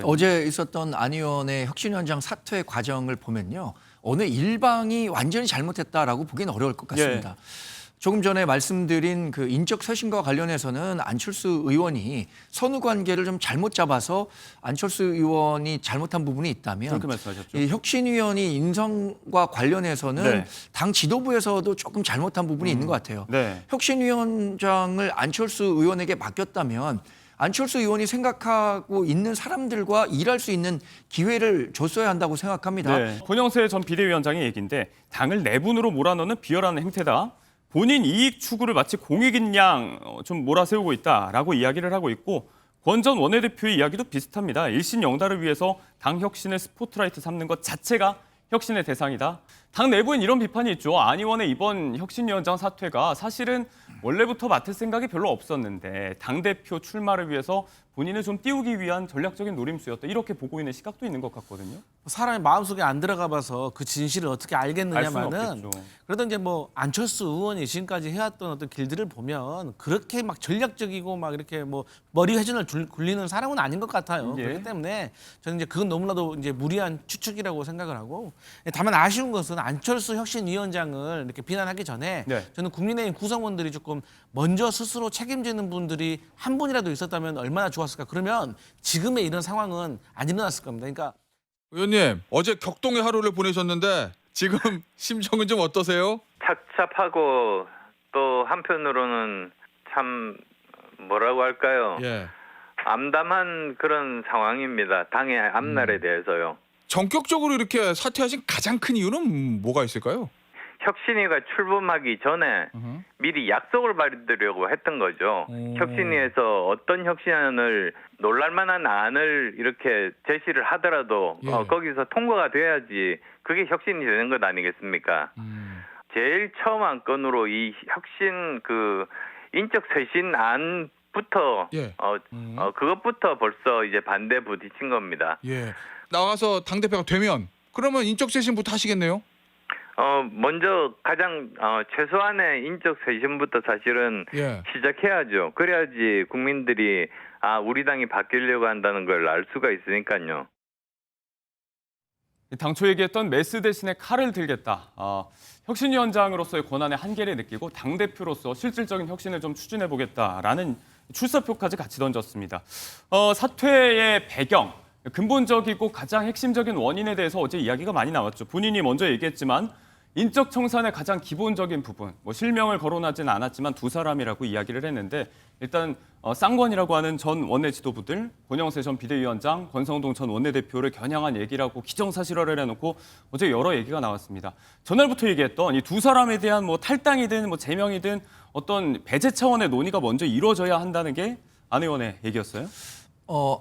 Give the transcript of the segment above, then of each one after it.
어제 있었던 안 의원의 혁신위원장 사퇴 과정을 보면요. 어느 일방이 완전히 잘못했다라고 보기는 어려울 것 같습니다. 조금 전에 말씀드린 그 인적 쇄신과 관련해서는 안철수 의원이 선후 관계를 좀 잘못 잡아서 안철수 의원이 잘못한 부분이 있다면 그렇게 말씀하셨죠. 이 혁신위원이 인선과 관련해서는 당 지도부에서도 조금 잘못한 부분이 있는 것 같아요. 혁신위원장을 안철수 의원에게 맡겼다면 안철수 의원이 생각하고 있는 사람들과 일할 수 있는 기회를 줬어야 한다고 생각합니다. 권영세 전 비대위원장의 얘기인데 당을 내분으로 몰아넣는 비열한 행태다. 본인 이익 추구를 마치 공익인 양 좀 몰아세우고 있다라고 이야기를 하고 있고 권 전 원내대표의 이야기도 비슷합니다. 일신 영달을 위해서 당 혁신을 스포트라이트 삼는 것 자체가 혁신의 대상이다. 당 내부엔 이런 비판이 있죠. 안 의원의 이번 혁신위원장 사퇴가 사실은 원래부터 맡을 생각이 별로 없었는데 당대표 출마를 위해서 본인을 좀 띄우기 위한 전략적인 노림수였다. 이렇게 보고 있는 시각도 있는 것 같거든요. 사람이 마음속에 안 들어가 봐서 그 진실을 어떻게 알겠느냐마는 알 수는 없겠죠. 그래도 이제 뭐 안철수 의원이 지금까지 해왔던 어떤 길들을 보면 그렇게 막 전략적이고 막 이렇게 뭐 머리 회전을 굴리는 사람은 아닌 것 같아요. 그렇기 때문에 저는 이제 그건 너무나도 이제 무리한 추측이라고 생각을 하고 다만 아쉬운 것은 안철수 혁신위원장을 이렇게 비난하기 전에 저는 국민의힘 구성원들이 조금 먼저 스스로 책임지는 분들이 한 분이라도 있었다면 얼마나 좋았을까. 그러면 지금의 이런 상황은 안 일어났을 겁니다. 그러니까 의원님, 어제 격동의 하루를 보내셨는데 지금 심정은 좀 어떠세요? 착잡하고 또 한편으로는 참 뭐라고 할까요? 암담한 그런 상황입니다. 당의 앞날에 대해서요. 전격적으로 이렇게 사퇴하신 가장 큰 이유는 뭐가 있을까요? 혁신위가 출범하기 전에 미리 약속을 받으려고 했던 거죠. 혁신위에서 어떤 혁신안을 놀랄만한 안을 이렇게 제시를 하더라도 거기서 통과가 돼야지 그게 혁신이 되는 것 아니겠습니까? 제일 처음 안건으로 이 혁신 그 인적 쇄신안부터 그것부터 벌써 이제 반대 부딪힌 겁니다. 나와서 당대표가 되면 그러면 인적 쇄신부터 하시겠네요? 먼저 가장 최소한의 인적 쇄신부터 사실은 시작해야죠. 그래야지 국민들이 우리 당이 바뀌려고 한다는 걸 알 수가 있으니까요. 당초 얘기했던 메스 대신에 칼을 들겠다. 혁신위원장으로서의 권한의 한계를 느끼고 당대표로서 실질적인 혁신을 좀 추진해보겠다라는 출사표까지 같이 던졌습니다. 사퇴의 배경, 근본적이고 가장 핵심적인 원인에 대해서 어제 이야기가 많이 나왔죠. 본인이 먼저 얘기했지만 인적 청산의 가장 기본적인 부분, 실명을 거론하지는 않았지만 두 사람이라고 이야기를 했는데 일단 쌍권이라고 하는 전 원내 지도부들, 권영세 전 비대위원장, 권성동 전 원내대표를 겨냥한 얘기라고 기정사실화를 해놓고 어제 여러 얘기가 나왔습니다. 전날부터 얘기했던 이 두 사람에 대한 탈당이든 제명이든 어떤 배제 차원의 논의가 먼저 이루어져야 한다는 게 안 의원의 얘기였어요.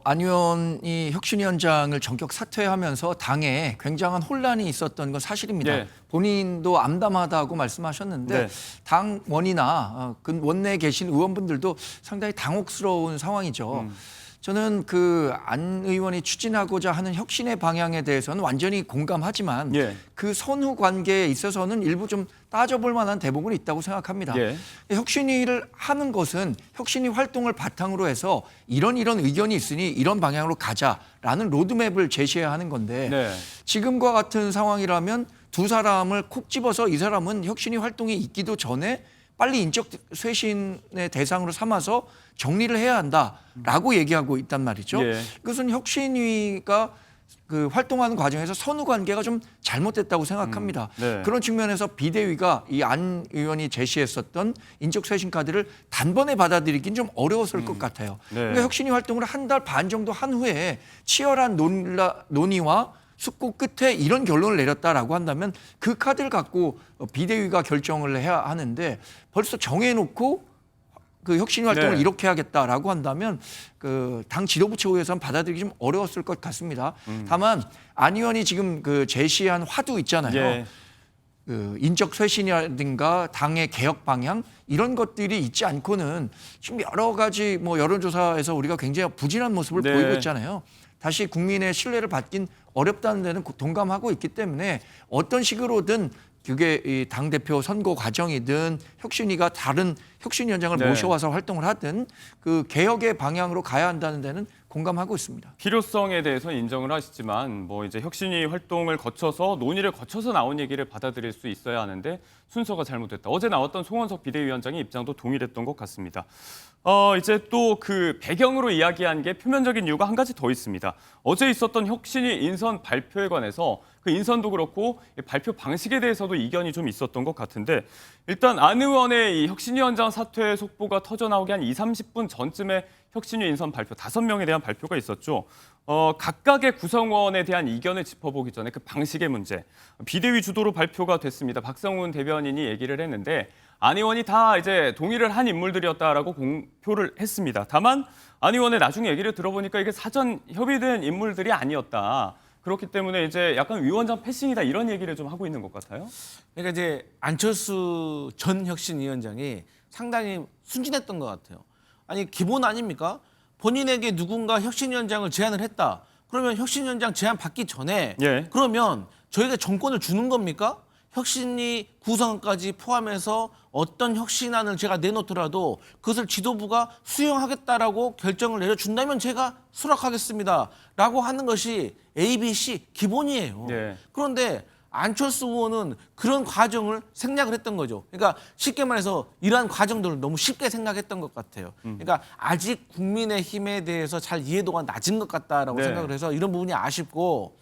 안 의원이 혁신위원장을 전격 사퇴하면서 당에 굉장한 혼란이 있었던 건 사실입니다. 본인도 암담하다고 말씀하셨는데 당원이나 그 원내에 계신 의원분들도 상당히 당혹스러운 상황이죠. 저는 그 안 의원이 추진하고자 하는 혁신의 방향에 대해서는 완전히 공감하지만 그 선후 관계에 있어서는 일부 좀 따져볼 만한 대목은 있다고 생각합니다. 혁신위를 하는 것은 혁신위 활동을 바탕으로 해서 이런 의견이 있으니 이런 방향으로 가자라는 로드맵을 제시해야 하는 건데 지금과 같은 상황이라면 두 사람을 콕 집어서 이 사람은 혁신위 활동이 있기도 전에 빨리 인적 쇄신의 대상으로 삼아서 정리를 해야 한다라고 얘기하고 있단 말이죠. 이것은 혁신위가 그 활동하는 과정에서 선후 관계가 좀 잘못됐다고 생각합니다. 그런 측면에서 비대위가 이 안 의원이 제시했었던 인적 쇄신 카드를 단번에 받아들이긴 좀 어려웠을 것 같아요. 그러니까 혁신위 활동을 한 달 반 정도 한 후에 치열한 논의와 숙고 끝에 이런 결론을 내렸다라고 한다면 그 카드를 갖고 비대위가 결정을 해야 하는데 벌써 정해놓고 그 혁신 활동을 이렇게 하겠다라고 한다면 그 당 지도부 측에서는 받아들이기 좀 어려웠을 것 같습니다. 다만 안 의원이 지금 그 제시한 화두 있잖아요. 그 인적 쇄신이라든가 당의 개혁 방향 이런 것들이 있지 않고는 지금 여러 가지 여론조사에서 우리가 굉장히 부진한 모습을 보이고 있잖아요. 다시 국민의 신뢰를 받긴 어렵다는 데는 동감하고 있기 때문에 어떤 식으로든 그게 이 당대표 선거 과정이든 혁신위가 다른 혁신위원장을 모셔와서 활동을 하든 그 개혁의 방향으로 가야 한다는 데는 공감하고 있습니다. 필요성에 대해서 인정을 하시지만 뭐 이제 혁신위 활동을 거쳐서 논의를 거쳐서 나온 얘기를 받아들일 수 있어야 하는데 순서가 잘못됐다. 어제 나왔던 송원석 비대위원장의 입장도 동일했던 것 같습니다. 이제 또 그 배경으로 이야기한 게 표면적인 이유가 한 가지 더 있습니다. 어제 있었던 혁신위 인선 발표에 관해서 그 인선도 그렇고 발표 방식에 대해서도 이견이 좀 있었던 것 같은데 일단 안 의원의 이 혁신위원장 사퇴 속보가 터져 나오기 한 20-30분 전쯤에 혁신위 인선 발표 5명에 대한 발표가 있었죠. 각각의 구성원에 대한 이견을 짚어보기 전에 그 방식의 문제. 비대위 주도로 발표가 됐습니다. 박성훈 대변인이 얘기를 했는데 안 의원이 다 이제 동의를 한 인물들이었다라고 공표를 했습니다. 다만 안 의원의 나중에 얘기를 들어보니까 이게 사전 협의된 인물들이 아니었다. 그렇기 때문에 이제 약간 위원장 패싱이다 이런 얘기를 좀 하고 있는 것 같아요. 그러니까 이제 안철수 전 혁신위원장이 상당히 순진했던 것 같아요. 아니 기본 아닙니까? 본인에게 누군가 혁신위원장을 제안을 했다. 그러면 혁신위원장 제안 받기 전에 예. 그러면 저희가 정권을 주는 겁니까? 혁신위 구성까지 포함해서 어떤 혁신안을 제가 내놓더라도 그것을 지도부가 수용하겠다라고 결정을 내려준다면 제가 수락하겠습니다. 라고 하는 것이 ABC 기본이에요. 예. 그런데 안철수 의원은 그런 과정을 생략을 했던 거죠. 그러니까 쉽게 말해서 이러한 과정들을 너무 쉽게 생각했던 것 같아요. 그러니까 아직 국민의힘에 대해서 잘 이해도가 낮은 것 같다라고 네. 생각을 해서 이런 부분이 아쉽고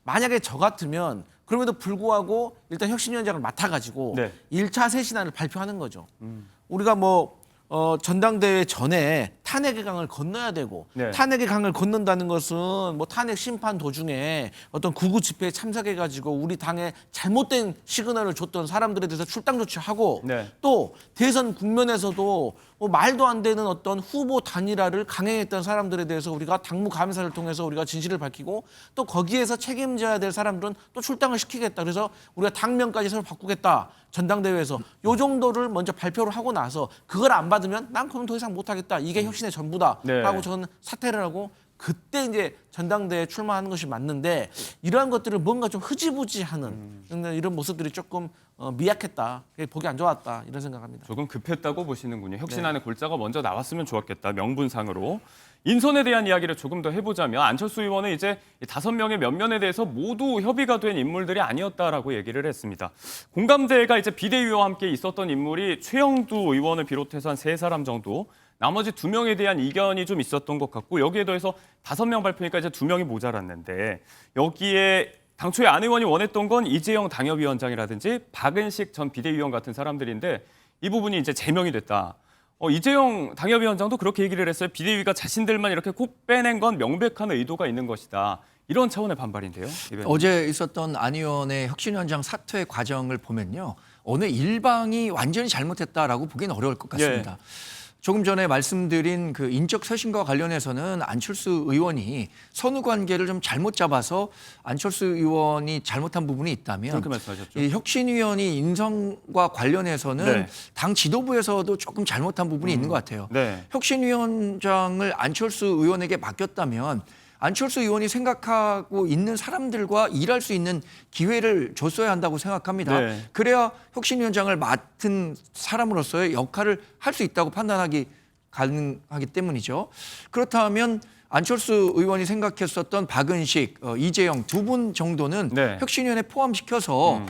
만약에 저 같으면 그럼에도 불구하고 일단 혁신위원장을 맡아가지고 네. 1차 쇄신안을 발표하는 거죠. 우리가 전당대회 전에 탄핵의 강을 건너야 되고 네. 탄핵의 강을 건넌다는 것은 뭐 탄핵 심판 도중에 어떤 구구 집회에 참석해가지고 우리 당에 잘못된 시그널을 줬던 사람들에 대해서 출당 조치하고 네. 또 대선 국면에서도 뭐 말도 안 되는 어떤 후보 단일화를 강행했던 사람들에 대해서 우리가 당무 감사를 통해서 우리가 진실을 밝히고 또 거기에서 책임져야 될 사람들은 또 출당을 시키겠다. 그래서 우리가 당명까지 서로 바꾸겠다. 전당대회에서 요 정도를 먼저 발표를 하고 나서 그걸 안 받으면 난 그럼 더 이상 못하겠다. 이게 혁신의 전부다. 네. 라고 저는 사퇴를 하고 그때 이제 전당대회에 출마하는 것이 맞는데 이러한 것들을 뭔가 좀 흐지부지하는 이런 모습들이 조금 미약했다. 보기 안 좋았다. 이런 생각합니다. 조금 급했다고 보시는군요. 혁신안의 골자가 먼저 나왔으면 좋았겠다. 명분상으로. 인선에 대한 이야기를 조금 더 해보자면 안철수 의원은 이제 5명의 면면에 대해서 모두 협의가 된 인물들이 아니었다라고 얘기를 했습니다. 공감대가 이제 비대위와 함께 있었던 인물이 최영두 의원을 비롯해서 한 3사람 정도, 나머지 2명에 대한 이견이 좀 있었던 것 같고 여기에 더해서 5명 발표니까 이제 2명이 모자랐는데 여기에 당초에 안 의원이 원했던 건 이재영 당협위원장이라든지 박은식 전 비대위원 같은 사람들인데 이 부분이 이제 제명이 됐다. 이재영 당협위원장도 그렇게 얘기를 했어요. 비대위가 자신들만 이렇게 콕 빼낸 건 명백한 의도가 있는 것이다. 이런 차원의 반발인데요. 어제 있었던 안 의원의 혁신위원장 사퇴 과정을 보면요. 어느 일방이 완전히 잘못했다라고 보기는 어려울 것 같습니다. 조금 전에 말씀드린 그 인적 쇄신과 관련해서는 안철수 의원이 선후 관계를 좀 잘못 잡아서 안철수 의원이 잘못한 부분이 있다면 그렇게 말씀하셨죠. 이 혁신위원이 인선과 관련해서는 네. 당 지도부에서도 조금 잘못한 부분이 있는 것 같아요. 네. 혁신위원장을 안철수 의원에게 맡겼다면 안철수 의원이 생각하고 있는 사람들과 일할 수 있는 기회를 줬어야 한다고 생각합니다. 네. 그래야 혁신위원장을 맡은 사람으로서의 역할을 할 수 있다고 판단하기 가능하기 때문이죠. 그렇다면 안철수 의원이 생각했었던 박은식, 이재영 2분 정도는 네. 혁신위원회에 포함시켜서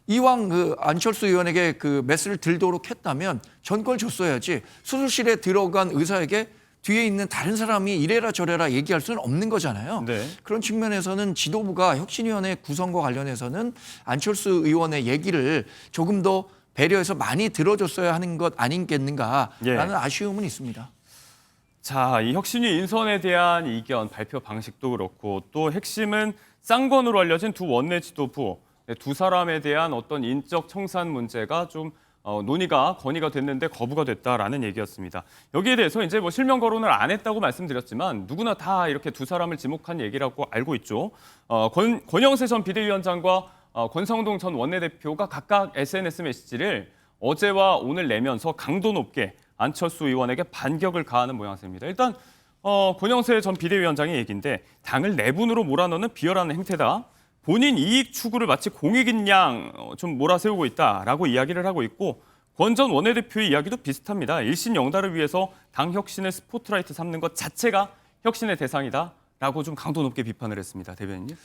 이왕 그 안철수 의원에게 그 메스를 들도록 했다면 전권을 줬어야지 수술실에 들어간 의사에게 뒤에 있는 다른 사람이 이래라 저래라 얘기할 수는 없는 거잖아요. 네. 그런 측면에서는 지도부가 혁신위원회 구성과 관련해서는 안철수 의원의 얘기를 조금 더 배려해서 많이 들어줬어야 하는 것 아니겠는가라는 아쉬움은 있습니다. 자, 이 혁신위 인선에 대한 이견 발표 방식도 그렇고 또 핵심은 쌍권으로 알려진 두 원내 지도부, 두 사람에 대한 어떤 인적 청산 문제가 좀 논의가 건의가 됐는데 거부가 됐다라는 얘기였습니다. 여기에 대해서 이제 뭐 실명 거론을 안 했다고 말씀드렸지만 누구나 다 이렇게 두 사람을 지목한 얘기라고 알고 있죠. 권영세 전 비대위원장과 권성동 전 원내대표가 각각 SNS 메시지를 어제와 오늘 내면서 강도 높게 안철수 의원에게 반격을 가하는 모양새입니다. 일단 권영세 전 비대위원장의 얘기인데 당을 내분으로 몰아넣는 비열한 행태다. 본인 이익 추구를 마치 공익인 양 좀 몰아세우고 있다라고 이야기를 하고 있고 권 전 원내대표의 이야기도 비슷합니다. 일신 영달을 위해서 당 혁신을 스포트라이트 삼는 것 자체가 혁신의 대상이다라고 좀 강도 높게 비판을 했습니다. 대변인님.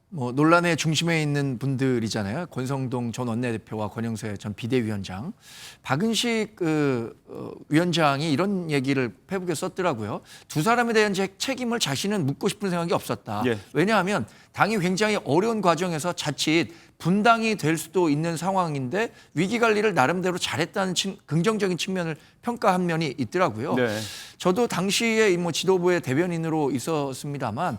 뭐 논란의 중심에 있는 분들이잖아요. 권성동 전 원내대표와 권영세 전 비대위원장, 박은식 위원장이 이런 얘기를 페북에 썼더라고요. 두 사람에 대한 책임을 자신은 묻고 싶은 생각이 없었다. 예. 왜냐하면 당이 굉장히 어려운 과정에서 자칫 분당이 될 수도 있는 상황인데 위기 관리를 나름대로 잘했다는 긍정적인 측면을 평가한 면이 있더라고요. 네. 저도 당시에 뭐 지도부의 대변인으로 있었습니다만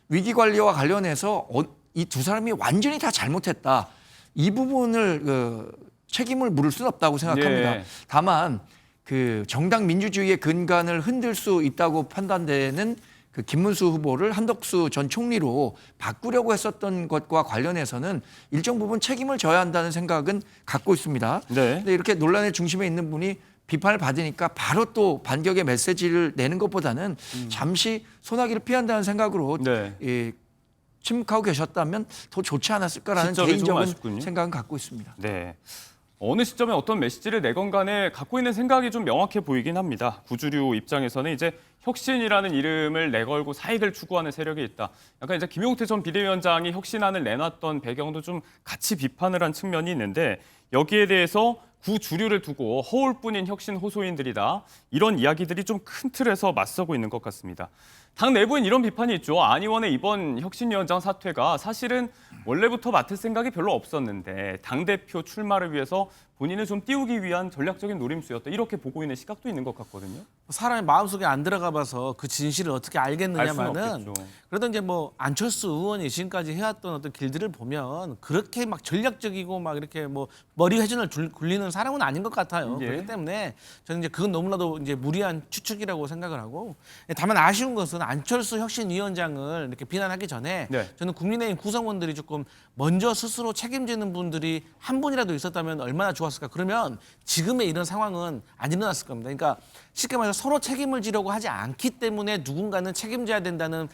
위기 관리와 관련해서 이 두 사람이 완전히 다 잘못했다. 이 부분을 책임을 물을 수는 없다고 생각합니다. 예. 다만 그 정당 민주주의의 근간을 흔들 수 있다고 판단되는 그 김문수 후보를 한덕수 전 총리로 바꾸려고 했었던 것과 관련해서는 일정 부분 책임을 져야 한다는 생각은 갖고 있습니다. 네. 근데 이렇게 논란의 중심에 있는 분이 비판을 받으니까 바로 또 반격의 메시지를 내는 것보다는 잠시 소나기를 피한다는 생각으로 네. 침묵하고 계셨다면 더 좋지 않았을까라는 시점이 좀 개인적인 아쉽군요. 생각은 갖고 있습니다. 네. 어느 시점에 어떤 메시지를 내건 간에 갖고 있는 생각이 좀 명확해 보이긴 합니다. 구주류 입장에서는 이제 혁신이라는 이름을 내걸고 사익을 추구하는 세력이 있다. 약간 이제 김용태 전 비대위원장이 혁신안을 내놨던 배경도 좀 같이 비판을 한 측면이 있는데 여기에 대해서 구주류를 두고 허울뿐인 혁신 호소인들이다. 이런 이야기들이 좀 큰 틀에서 맞서고 있는 것 같습니다. 당 내부엔 이런 비판이 있죠. 안 의원의 이번 혁신위원장 사퇴가 사실은 원래부터 맡을 생각이 별로 없었는데 당대표 출마를 위해서 본인을 좀 띄우기 위한 전략적인 노림수였다. 이렇게 보고 있는 시각도 있는 것 같거든요. 사람의 마음속에 안 들어가 봐서 그 진실을 어떻게 알 수는 알겠느냐마는 없겠죠. 그래도 이제 뭐 안철수 의원이 지금까지 해왔던 어떤 길들을 보면 그렇게 막 전략적이고 막 이렇게 뭐 머리 회전을 굴리는 사람은 아닌 것 같아요. 예. 그렇기 때문에 저는 이제 그건 너무나도 이제 무리한 추측이라고 생각을 하고 다만 아쉬운 것은 안철수 혁신위원장을 이렇게 비난하기 전에 네. 저는 국민의힘 구성원들이 조금 먼저 스스로 책임지는 분들이 한 분이라도 있었다면 얼마나 좋았을까. 그러면 지금의 이런 상황은 안 일어났을 겁니다. 그러니까 쉽게 말해서 서로 책임을 지려고 하지 않기 때문에 누군가는 책임져야 된다는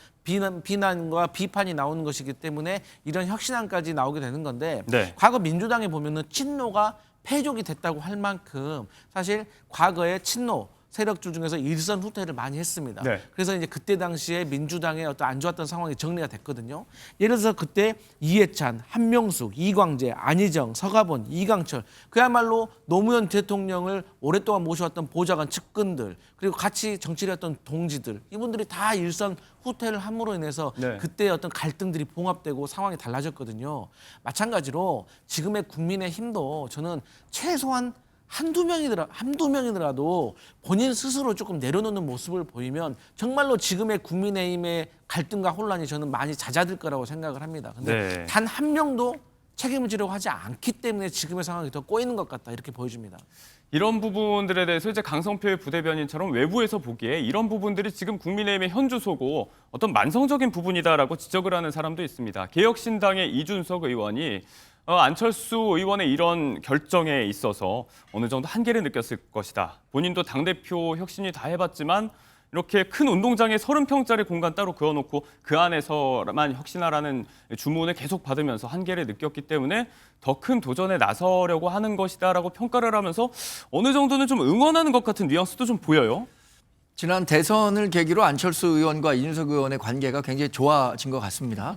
비난과 비판이 나오는 것이기 때문에 이런 혁신안까지 나오게 되는 건데 네. 과거 민주당에 보면은 친노가 패족이 됐다고 할 만큼 사실 과거의 친노 세력주 중에서 일선 후퇴를 많이 했습니다. 네. 그래서 이제 그때 당시에 민주당의 어떤 안 좋았던 상황이 정리가 됐거든요. 예를 들어서 그때 이해찬, 한명숙, 이광재, 안희정, 서가본, 이강철 그야말로 노무현 대통령을 오랫동안 모셔왔던 보좌관 측근들 그리고 같이 정치를 했던 동지들 이분들이 다 일선 후퇴를 함으로 인해서 네. 그때 어떤 갈등들이 봉합되고 상황이 달라졌거든요. 마찬가지로 지금의 국민의힘도 저는 최소한 한두 명이더라도 본인 스스로 조금 내려놓는 모습을 보이면 정말로 지금의 국민의힘의 갈등과 혼란이 저는 많이 잦아들 거라고 생각을 합니다. 근데 네. 단 한 명도 책임을 지려고 하지 않기 때문에 지금의 상황이 더 꼬이는 것 같다 이렇게 보여집니다. 이런 부분들에 대해서 이제 강성필 부대변인처럼 외부에서 보기에 이런 부분들이 지금 국민의힘의 현주소고 어떤 만성적인 부분이다라고 지적을 하는 사람도 있습니다. 개혁신당의 이준석 의원이 안철수 의원의 이런 결정에 있어서 어느 정도 한계를 느꼈을 것이다. 본인도 당대표 혁신이 다 해봤지만 이렇게 큰 운동장에 30평짜리 공간 따로 그어놓고 그 안에서만 혁신하라는 주문을 계속 받으면서 한계를 느꼈기 때문에 더 큰 도전에 나서려고 하는 것이다라고 평가를 하면서 어느 정도는 좀 응원하는 것 같은 뉘앙스도 좀 보여요. 지난 대선을 계기로 안철수 의원과 이준석 의원의 관계가 굉장히 좋아진 것 같습니다.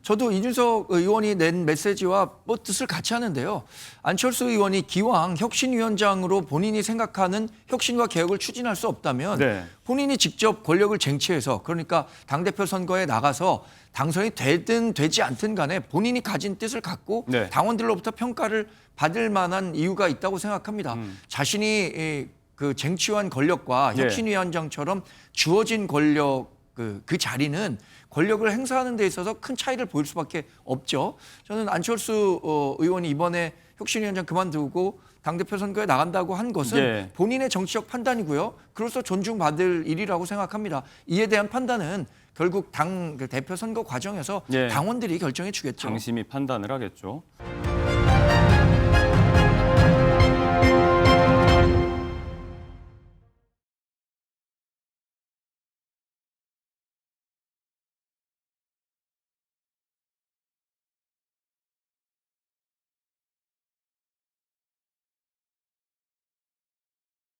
저도 이준석 의원이 낸 메시지와 뭐 뜻을 같이 하는데요. 안철수 의원이 기왕 혁신위원장으로 본인이 생각하는 혁신과 개혁을 추진할 수 없다면 네. 본인이 직접 권력을 쟁취해서 그러니까 당대표 선거에 나가서 당선이 되든 되지 않든 간에 본인이 가진 뜻을 갖고 네. 당원들로부터 평가를 받을 만한 이유가 있다고 생각합니다. 자신이 그 쟁취한 권력과 예. 혁신위원장처럼 주어진 권력 그 자리는 권력을 행사하는 데 있어서 큰 차이를 보일 수밖에 없죠. 저는 안철수 의원이 이번에 혁신위원장 그만두고 당대표 선거에 나간다고 한 것은 예. 본인의 정치적 판단이고요. 그로서 존중받을 일이라고 생각합니다. 이에 대한 판단은 결국 당 대표 선거 과정에서 예. 당원들이 결정해 주겠죠. 당심이 판단을 하겠죠.